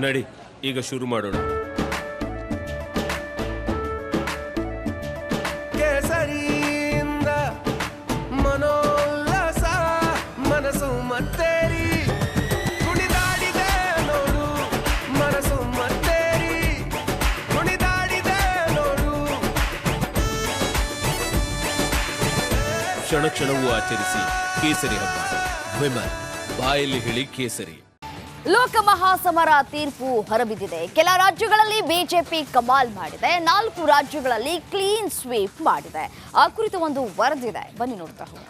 ನಡಿ, ಈಗ ಶುರು ಮಾಡೋಣ. ಕೇಸರಿಯಿಂದ ಮನೋಲ್ಲಾಸ ಮನಸ್ಸು ಮತ್ತೇರಿ ಕುಣಿದಾಡಿದೆ ನೋಡು, ಮನಸ್ಸು ಮತ್ತೇರಿ ಕುಣಿದಾಡಿದೆ ನೋಡು. ಕ್ಷಣ ಕ್ಷಣವೂ ಆಚರಿಸಿ ಕೇಸರಿ ಹಬ್ಬ. ವಿಮಲ್, ಬಾಯಲ್ಲಿ ಹೇಳಿ ಕೇಸರಿ. ಲೋಕಮಹಾಸಮರ ತೀರ್ಪು ಹೊರಬಿದ್ದಿದೆ. ಕೆಲ ರಾಜ್ಯಗಳಲ್ಲಿ ಬಿಜೆಪಿ ಕಮಾಲ್ ಮಾಡಿದೆ, 4 ರಾಜ್ಯಗಳಲ್ಲಿ ಕ್ಲೀನ್ ಸ್ವೀಪ್ ಮಾಡಿದೆ. ಆ ಕುರಿತು ಒಂದು ವರದಿದೆ, ಬನ್ನಿ ನೋಡ್ತಾ ಹೋಗೋಣ.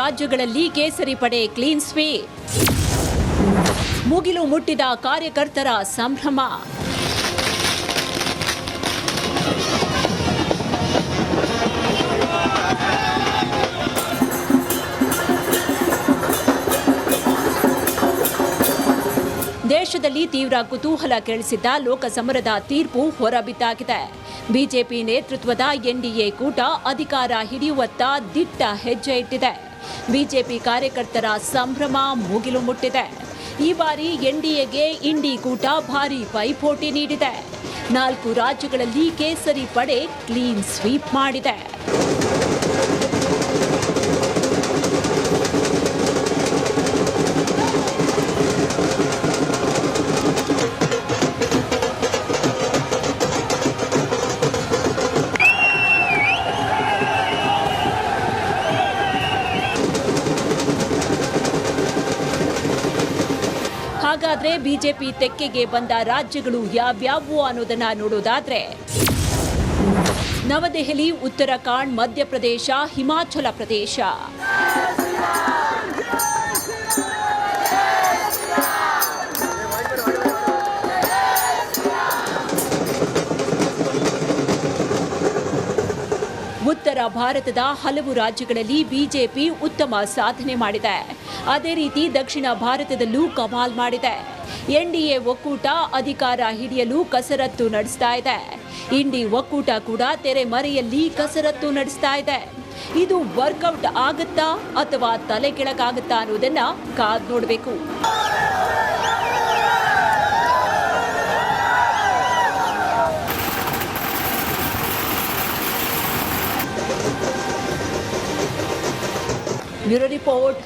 ರಾಜ್ಯಗಳಲ್ಲಿ ಕೇಸರಿ ಪಡೆ ಕ್ಲೀನ್ ಸ್ವೀಪ್. ಮುಗಿಲು ಮುಟ್ಟಿದ ಕಾರ್ಯಕರ್ತರ ಸಂಭ್ರಮ. ದೇಶದಲ್ಲಿ ತೀವ್ರ ಕುತೂಹಲ ಕೆಳಿಸಿದ್ದ ಲೋಕಸಮರದ ತೀರ್ಪು ಹೊರಬಿದ್ದಾಗಿದೆ. ಬಿಜೆಪಿ ನೇತೃತ್ವದ ಎನ್ಡಿಎ ಕೂಟ ಅಧಿಕಾರ ಹಿಡಿಯುವತ್ತ ದಿಟ್ಟ ಹೆಜ್ಜೆ ಇಟ್ಟಿದೆ. ಬಿಜೆಪಿ ಕಾರ್ಯಕರ್ತರ ಸಂಭ್ರಮ ಮುಗಿಲು ಮುಟ್ಟಿದೆ. ಈ ಬಾರಿ ಎನ್ಡಿಎಗೆ ಇಂಡಿ ಕೂಟ ಭಾರೀ ಪೈಪೋಟಿ ನೀಡಿದೆ. 4 ರಾಜ್ಯಗಳಲ್ಲಿ ಕೇಸರಿ ಪಡೆ ಕ್ಲೀನ್ ಸ್ವೀಪ್ ಮಾಡಿದೆ. ಹಾಗಾದ್ರೆ ಬಿಜೆಪಿ ತೆಕ್ಕೆಗೆ ಬಂದ ರಾಜ್ಯಗಳು ಯಾವ್ಯಾವು ಅನ್ನೋದನ್ನ ನೋಡೋದಾದ್ರೆ, ನವದೆಹಲಿ, ಉತ್ತರಾಖಂಡ್, ಮಧ್ಯಪ್ರದೇಶ, ಹಿಮಾಚಲ ಪ್ರದೇಶ. ಉತ್ತರ ಭಾರತದ ಹಲವು ರಾಜ್ಯಗಳಲ್ಲಿ ಬಿಜೆಪಿ ಉತ್ತಮ ಸಾಧನೆ ಮಾಡಿದೆ. ಅದೇ ರೀತಿ ದಕ್ಷಿಣ ಭಾರತದಲ್ಲೂ ಕಮಾಲ್ ಮಾಡಿದೆ. ಎನ್ಡಿಎ ಒಕ್ಕೂಟ ಅಧಿಕಾರ ಹಿಡಿಯಲು ಕಸರತ್ತು ನಡೆಸ್ತಾ ಇದೆ. ಇಂಡಿ ಒಕ್ಕೂಟ ಕೂಡ ತೆರೆಮರೆಯಲ್ಲಿ ಕಸರತ್ತು ನಡೆಸ್ತಾ ಇದೆ. ಇದು ವರ್ಕೌಟ್ ಆಗುತ್ತಾ ಅಥವಾ ತಲೆ ಕೆಳಗಾಗುತ್ತಾ ಅನ್ನೋದನ್ನ ಕಾದ್ ನೋಡಬೇಕು. Bureau report.